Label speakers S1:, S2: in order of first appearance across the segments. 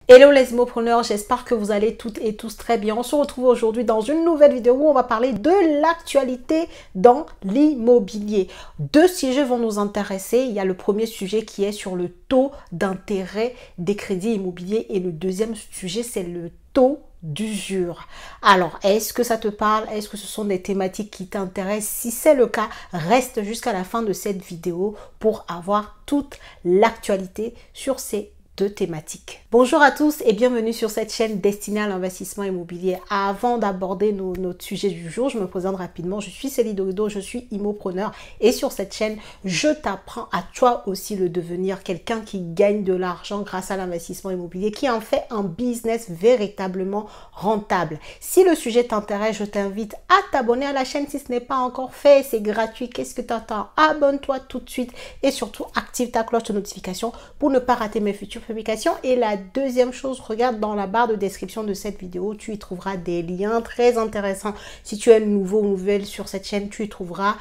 S1: Hello les immopreneurs, j'espère que vous allez toutes et tous très bien. On se retrouve aujourd'hui dans une nouvelle vidéo où on va parler de l'actualité dans l'immobilier. Deux sujets vont nous intéresser. Il y a le premier sujet qui est sur le taux d'intérêt des crédits immobiliers et le deuxième sujet c'est le taux d'usure. Alors, est-ce que ça te parle? Est-ce que ce sont des thématiques qui t'intéressent? Si c'est le cas, reste jusqu'à la fin de cette vidéo pour avoir toute l'actualité sur ces deux thématiques. Bonjour à tous et bienvenue sur cette chaîne destinée à l'investissement immobilier. Avant d'aborder notre sujet du jour, je me présente rapidement. Je suis Célie Dorido, je suis immopreneur et sur cette chaîne, je t'apprends à toi aussi le devenir quelqu'un qui gagne de l'argent grâce à l'investissement immobilier, qui en fait un business véritablement rentable. Si le sujet t'intéresse, je t'invite à t'abonner à la chaîne si ce n'est pas encore fait. C'est gratuit. Qu'est-ce que tu attends? Abonne-toi tout de suite et surtout active ta cloche de notification pour ne pas rater mes futures publications. Et la deuxième chose, regarde dans la barre de description de cette vidéo, tu y trouveras des liens très intéressants. Si tu es nouveau ou nouvelle sur cette chaîne, tu y trouveras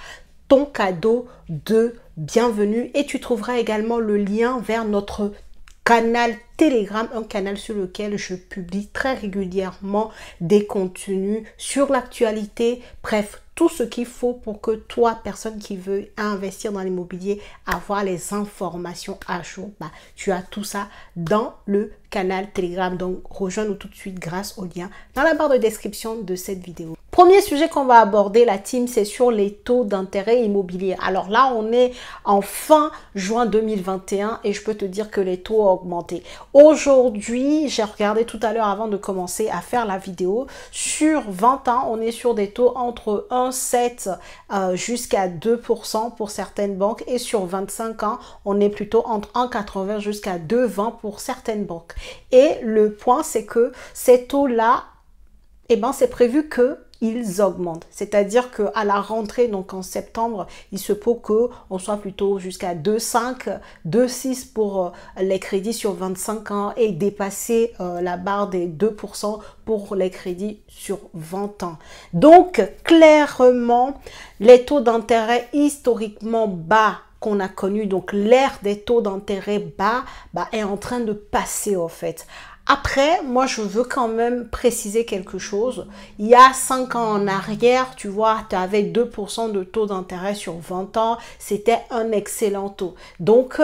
S1: ton cadeau de bienvenue et tu trouveras également le lien vers notre canal Telegram, un canal sur lequel je publie très régulièrement des contenus sur l'actualité, bref, tout ce qu'il faut pour que toi, personne qui veut investir dans l'immobilier, avoir les informations à jour, tu as tout ça dans le canal Telegram. Donc, rejoins-nous tout de suite grâce au lien dans la barre de description de cette vidéo. Premier sujet qu'on va aborder, la team, c'est sur les taux d'intérêt immobilier. Alors là, on est en fin juin 2021 et je peux te dire que les taux ont augmenté. Aujourd'hui, j'ai regardé tout à l'heure avant de commencer à faire la vidéo. Sur 20 ans, on est sur des taux entre 1,7 jusqu'à 2% pour certaines banques. Et sur 25 ans, on est plutôt entre 1,80 jusqu'à 2,20 pour certaines banques. Et le point, c'est que ces taux-là, c'est prévu que ils augmentent. C'est-à-dire qu'à la rentrée, donc en septembre, il se peut qu'on soit plutôt jusqu'à 2,5, 2,6 pour les crédits sur 25 ans et dépasser la barre des 2% pour les crédits sur 20 ans. Donc, clairement, les taux d'intérêt historiquement bas qu'on a connu, donc l'ère des taux d'intérêt bas, est en train de passer en fait. Après, moi, je veux quand même préciser quelque chose. Il y a 5 ans en arrière, tu vois, tu avais 2% de taux d'intérêt sur 20 ans. C'était un excellent taux. Donc,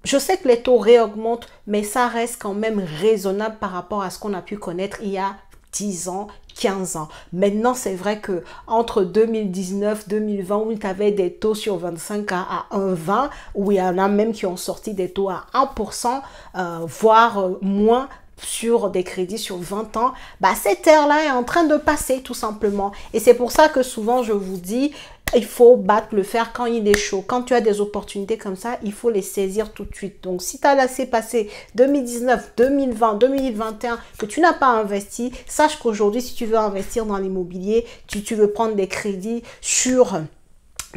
S1: je sais que les taux réaugmentent, mais ça reste quand même raisonnable par rapport à ce qu'on a pu connaître il y a 10 ans, 15 ans. Maintenant, c'est vrai que entre 2019, 2020, où tu avais des taux sur 25 ans à 1,20, où il y en a même qui ont sorti des taux à 1%, voire moins sur des crédits sur 20 ans, cette ère-là est en train de passer tout simplement. Et c'est pour ça que souvent, je vous dis, il faut battre le fer quand il est chaud. Quand tu as des opportunités comme ça, il faut les saisir tout de suite. Donc, si tu as laissé passer 2019, 2020, 2021, que tu n'as pas investi, sache qu'aujourd'hui, si tu veux investir dans l'immobilier, tu veux prendre des crédits sur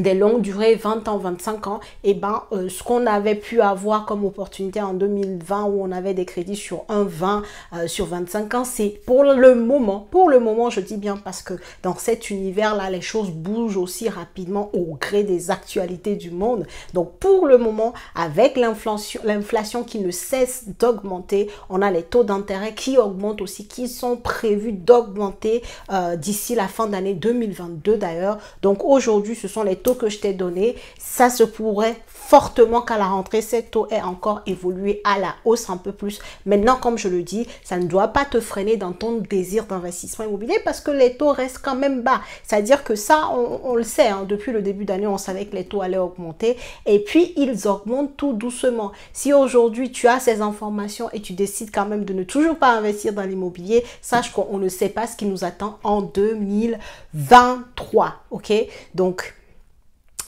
S1: des longues durées, 20 ans, 25 ans, ce qu'on avait pu avoir comme opportunité en 2020 où on avait des crédits sur 1,20 sur 25 ans, c'est pour le moment, je dis bien parce que dans cet univers-là, les choses bougent aussi rapidement au gré des actualités du monde. Donc, pour le moment, avec l'inflation qui ne cesse d'augmenter, on a les taux d'intérêt qui augmentent aussi, qui sont prévus d'augmenter d'ici la fin d'année 2022 d'ailleurs. Donc, aujourd'hui, ce sont les taux que je t'ai donné, ça se pourrait fortement qu'à la rentrée, ces taux aient encore évolué à la hausse un peu plus. Maintenant, comme je le dis, ça ne doit pas te freiner dans ton désir d'investissement immobilier parce que les taux restent quand même bas. C'est-à-dire que ça, on le sait, hein, depuis le début d'année, on savait que les taux allaient augmenter et puis ils augmentent tout doucement. Si aujourd'hui, tu as ces informations et tu décides quand même de ne toujours pas investir dans l'immobilier, sache qu'on ne sait pas ce qui nous attend en 2023. Ok? Donc,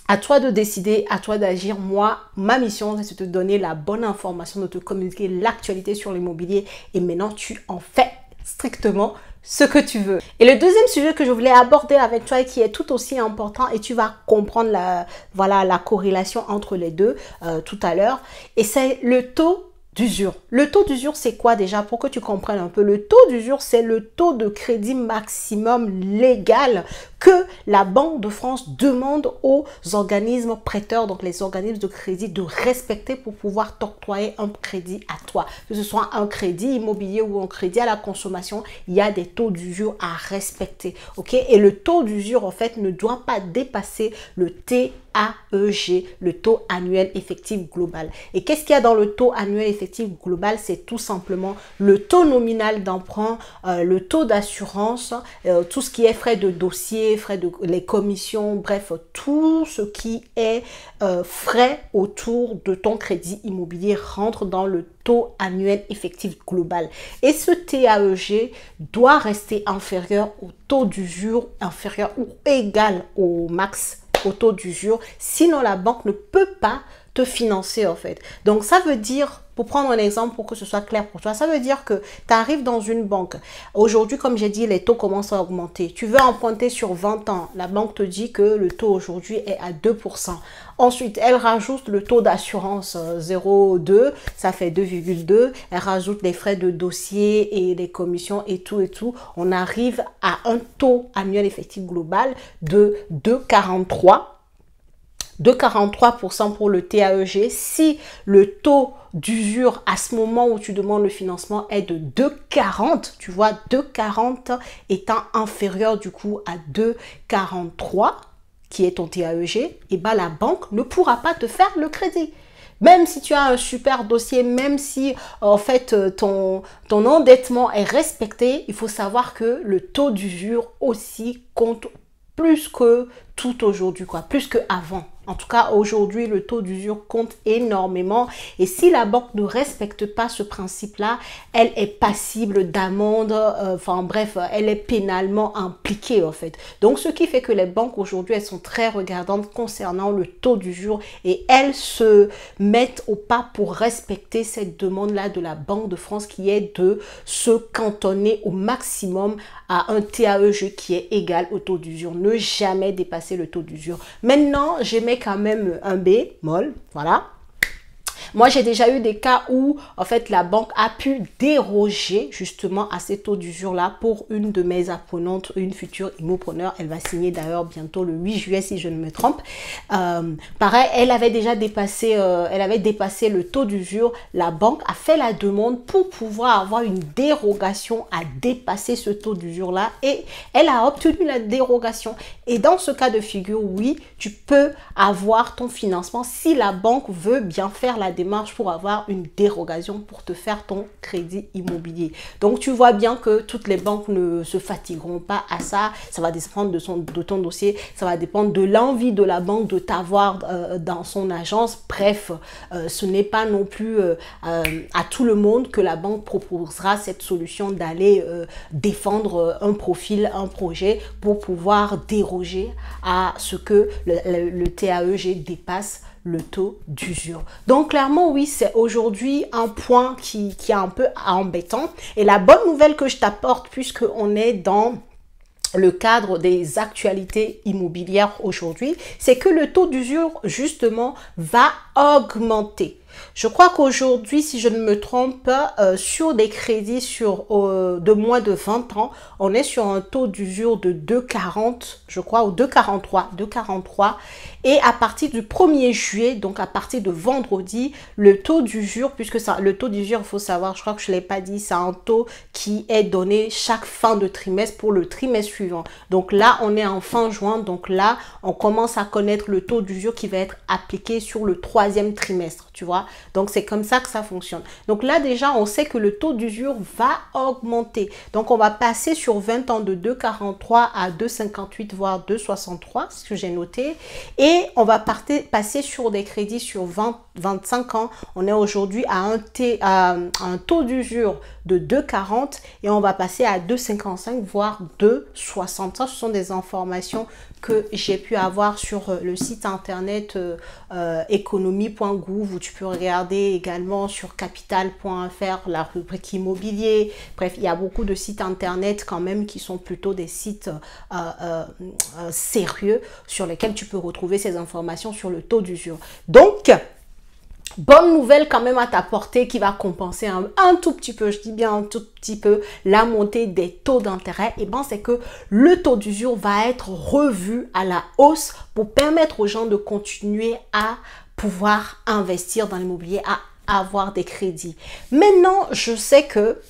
S1: à toi de décider, à toi d'agir. Moi, ma mission, c'est de te donner la bonne information, de te communiquer l'actualité sur l'immobilier. Et maintenant, tu en fais strictement ce que tu veux. Et le deuxième sujet que je voulais aborder avec toi et qui est tout aussi important, et tu vas comprendre la corrélation entre les deux tout à l'heure, et c'est le taux d'usure. Le taux d'usure, c'est quoi déjà pour que tu comprennes un peu? Le taux d'usure, c'est le taux de crédit maximum légal que la Banque de France demande aux organismes prêteurs, donc les organismes de crédit, de respecter pour pouvoir t'octroyer un crédit à toi. Que ce soit un crédit immobilier ou un crédit à la consommation, il y a des taux d'usure à respecter. Ok? Et le taux d'usure, en fait, ne doit pas dépasser le TAEG, le taux annuel effectif global. Et qu'est-ce qu'il y a dans le taux annuel effectif global? C'est tout simplement le taux nominal d'emprunt, le taux d'assurance, tout ce qui est frais de dossier, frais de les commissions, bref, tout ce qui est frais autour de ton crédit immobilier rentre dans le taux annuel effectif global. Et ce TAEG doit rester inférieur au taux d'usure, inférieur ou égal au max, au taux d'usure, sinon la banque ne peut pas te financer en fait. Donc ça veut dire, pour prendre un exemple pour que ce soit clair pour toi, ça veut dire que tu arrives dans une banque. Aujourd'hui, comme j'ai dit, les taux commencent à augmenter. Tu veux emprunter sur 20 ans. La banque te dit que le taux aujourd'hui est à 2%. Ensuite, elle rajoute le taux d'assurance 0,2, ça fait 2,2. Elle rajoute les frais de dossier et les commissions et tout et tout. On arrive à un taux annuel effectif global de 2,43. 2,43% pour le TAEG. Si le taux d'usure à ce moment où tu demandes le financement est de 2,40, tu vois, 2,40 étant inférieur du coup à 2,43, qui est ton TAEG, et ben la banque ne pourra pas te faire le crédit. Même si tu as un super dossier, même si en fait ton endettement est respecté, il faut savoir que le taux d'usure aussi compte plus que tout aujourd'hui, quoi, plus que avant. En tout cas, aujourd'hui, le taux d'usure compte énormément. Et si la banque ne respecte pas ce principe-là, elle est passible d'amende. Enfin bref, elle est pénalement impliquée en fait. Donc, ce qui fait que les banques aujourd'hui, elles sont très regardantes concernant le taux d'usure et elles se mettent au pas pour respecter cette demande-là de la Banque de France qui est de se cantonner au maximum à un TAEG qui est égal au taux d'usure. Ne jamais dépasser le taux d'usure. Maintenant, j'aimais quand même un B, molle, voilà. Moi, j'ai déjà eu des cas où, en fait, la banque a pu déroger justement à ces taux d'usure-là pour une de mes apprenantes, une future immopreneur. Elle va signer d'ailleurs bientôt le 8 juillet, si je ne me trompe. Pareil, elle avait déjà dépassé, le taux d'usure. La banque a fait la demande pour pouvoir avoir une dérogation à dépasser ce taux d'usure-là et elle a obtenu la dérogation. Et dans ce cas de figure, oui, tu peux avoir ton financement si la banque veut bien faire la démarche pour avoir une dérogation pour te faire ton crédit immobilier. Donc, tu vois bien que toutes les banques ne se fatigueront pas à ça. Ça va dépendre de ton dossier. Ça va dépendre de l'envie de la banque de t'avoir dans son agence. Bref, ce n'est pas non plus à tout le monde que la banque proposera cette solution d'aller défendre un profil, un projet pour pouvoir déroger à ce que le TAEG dépasse le taux d'usure. Donc clairement oui, c'est aujourd'hui un point qui est un peu embêtant. Et la bonne nouvelle que je t'apporte, puisque on est dans le cadre des actualités immobilières aujourd'hui, c'est que le taux d'usure justement va augmenter. Je crois qu'aujourd'hui, si je ne me trompe pas, sur des crédits de moins de 20 ans, on est sur un taux d'usure de 2,40, je crois, ou 2,43. Et à partir du 1er juillet, donc à partir de vendredi, le taux d'usure, puisque le taux d'usure, il faut savoir, je crois que je ne l'ai pas dit, c'est un taux qui est donné chaque fin de trimestre pour le trimestre suivant. Donc là, on est en fin juin, donc là, on commence à connaître le taux d'usure qui va être appliqué sur le 3e trimestre, tu vois. Donc, c'est comme ça que ça fonctionne. Donc là, déjà, on sait que le taux d'usure va augmenter. Donc, on va passer sur 20 ans de 2,43 à 2,58, voire 2,63, ce que j'ai noté. Et on va passer sur des crédits sur 25 ans. On est aujourd'hui à un taux d'usure de 2,40 et on va passer à 2,55, voire 2,60. Ça, ce sont des informations que j'ai pu avoir sur le site internet économie.gouv où tu peux regarder également sur capital.fr la rubrique immobilier. Bref, il y a beaucoup de sites internet quand même qui sont plutôt des sites sérieux sur lesquels tu peux retrouver ces informations sur le taux d'usure. Donc, bonne nouvelle quand même à t'apporter qui va compenser un tout petit peu, je dis bien un tout petit peu, la montée des taux d'intérêt, et ben c'est que le taux d'usure va être revu à la hausse pour permettre aux gens de continuer à pouvoir investir dans l'immobilier, à avoir des crédits. Maintenant, je sais que,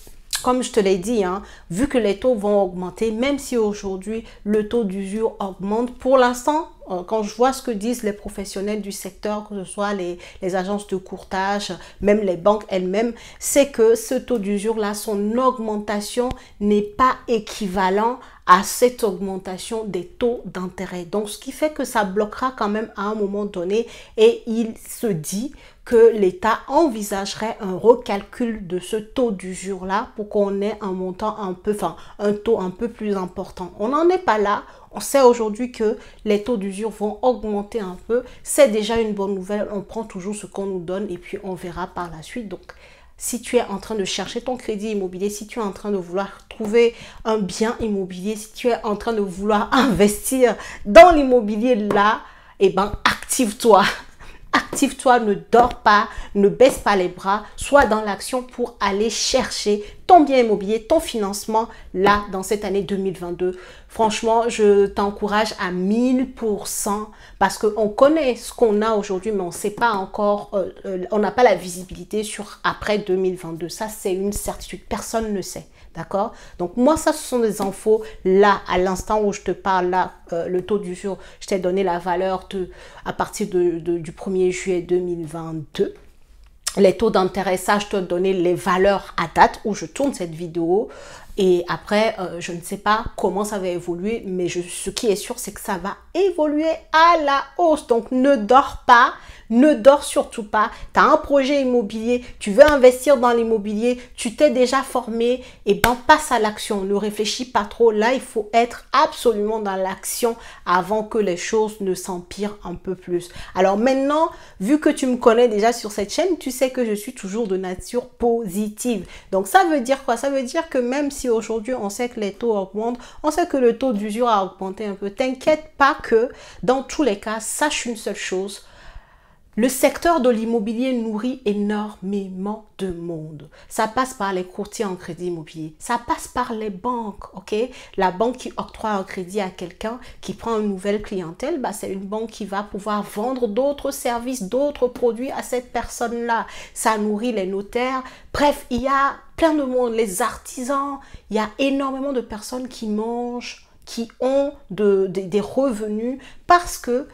S1: comme je te l'ai dit, hein, vu que les taux vont augmenter, même si aujourd'hui le taux d'usure augmente, pour l'instant, quand je vois ce que disent les professionnels du secteur, que ce soit les agences de courtage, même les banques elles-mêmes, c'est que ce taux d'usure-là, son augmentation n'est pas équivalent à cette augmentation des taux d'intérêt. Donc, ce qui fait que ça bloquera quand même à un moment donné, et il se dit que l'État envisagerait un recalcul de ce taux d'usure-là pour qu'on ait un montant un peu, enfin, un taux un peu plus important. On n'en est pas là. On sait aujourd'hui que les taux d'usure vont augmenter un peu. C'est déjà une bonne nouvelle. On prend toujours ce qu'on nous donne et puis on verra par la suite. Donc, si tu es en train de chercher ton crédit immobilier, si tu es en train de vouloir trouver un bien immobilier, si tu es en train de vouloir investir dans l'immobilier là, eh ben, active-toi. Active-toi, ne dors pas, ne baisse pas les bras, sois dans l'action pour aller chercher ton bien immobilier, ton financement là dans cette année 2022. Franchement, je t'encourage à 1000% parce qu'on connaît ce qu'on a aujourd'hui, mais on ne sait pas encore, on n'a pas la visibilité sur après 2022. Ça, c'est une certitude, personne ne sait. D'accord? Donc, moi, ça, ce sont des infos. Là, à l'instant où je te parle, là, le taux d'usure, je t'ai donné la valeur à partir du 1er juillet 2022. Les taux d'intérêt, ça, je te donné les valeurs à date où je tourne cette vidéo. Et après, je ne sais pas comment ça va évoluer, mais ce qui est sûr, c'est que ça va évoluer à la hausse. Donc, ne dors pas. Ne dors surtout pas. Tu as un projet immobilier, tu veux investir dans l'immobilier, tu t'es déjà formé, et ben passe à l'action. Ne réfléchis pas trop. Là, il faut être absolument dans l'action avant que les choses ne s'empirent un peu plus. Alors maintenant, vu que tu me connais déjà sur cette chaîne, tu sais que je suis toujours de nature positive. Donc ça veut dire quoi? Ça veut dire que même si aujourd'hui on sait que les taux augmentent, on sait que le taux d'usure a augmenté un peu, t'inquiète pas que dans tous les cas, sache une seule chose. Le secteur de l'immobilier nourrit énormément de monde. Ça passe par les courtiers en crédit immobilier. Ça passe par les banques, ok? La banque qui octroie un crédit à quelqu'un qui prend une nouvelle clientèle, bah, c'est une banque qui va pouvoir vendre d'autres services, d'autres produits à cette personne-là. Ça nourrit les notaires. Bref, il y a plein de monde, les artisans. Il y a énormément de personnes qui mangent, qui ont des revenus parce que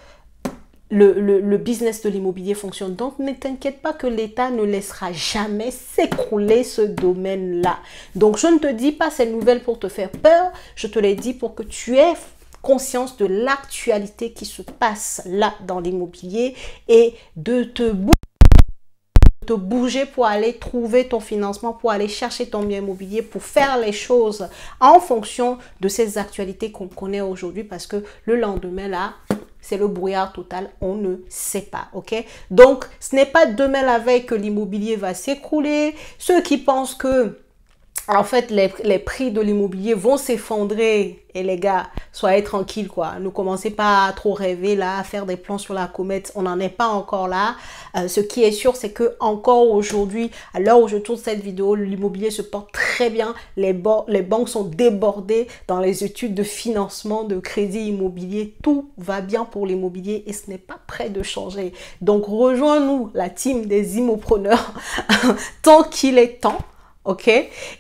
S1: le business de l'immobilier fonctionne. Donc, ne t'inquiète pas que l'État ne laissera jamais s'écrouler ce domaine-là. Donc, je ne te dis pas ces nouvelles pour te faire peur. Je te les dis pour que tu aies conscience de l'actualité qui se passe là dans l'immobilier et de te bouger pour aller trouver ton financement, pour aller chercher ton bien immobilier, pour faire les choses en fonction de ces actualités qu'on connaît aujourd'hui parce que le lendemain là, c'est le brouillard total, on ne sait pas, ok? Donc, ce n'est pas demain la veille que l'immobilier va s'écrouler. Ceux qui pensent que, en fait, les prix de l'immobilier vont s'effondrer, et les gars, soyez tranquilles, quoi. Ne commencez pas à trop rêver, là, à faire des plans sur la comète. On n'en est pas encore là. Ce qui est sûr, c'est que encore aujourd'hui, à l'heure où je tourne cette vidéo, l'immobilier se porte très bien. Les banques sont débordées dans les études de financement, de crédit immobilier. Tout va bien pour l'immobilier et ce n'est pas prêt de changer. Donc, rejoins-nous, la team des immopreneurs, tant qu'il est temps. Ok,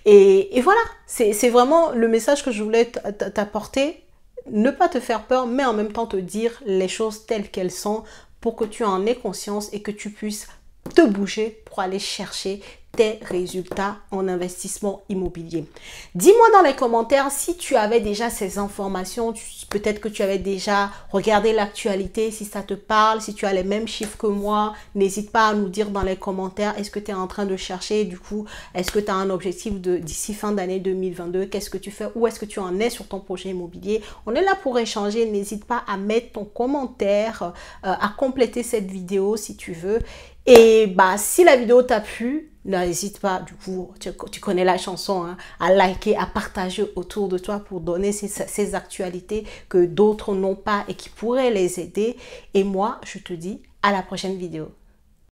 S1: et voilà, c'est vraiment le message que je voulais t'apporter. Ne pas te faire peur, mais en même temps te dire les choses telles qu'elles sont pour que tu en aies conscience et que tu puisses te bouger pour aller chercher tes résultats en investissement immobilier. Dis-moi dans les commentaires si tu avais déjà ces informations, peut-être que tu avais déjà regardé l'actualité, si ça te parle, si tu as les mêmes chiffres que moi, n'hésite pas à nous dire dans les commentaires, est-ce que tu es en train de chercher, du coup, est-ce que tu as un objectif d'ici fin d'année 2022, qu'est-ce que tu fais, où est-ce que tu en es sur ton projet immobilier? On est là pour échanger, n'hésite pas à mettre ton commentaire, à compléter cette vidéo si tu veux. Et bah, si la vidéo t'a plu, n'hésite pas, du coup, tu connais la chanson, hein, à liker, à partager autour de toi pour donner ces actualités que d'autres n'ont pas et qui pourraient les aider. Et moi, je te dis à la prochaine vidéo.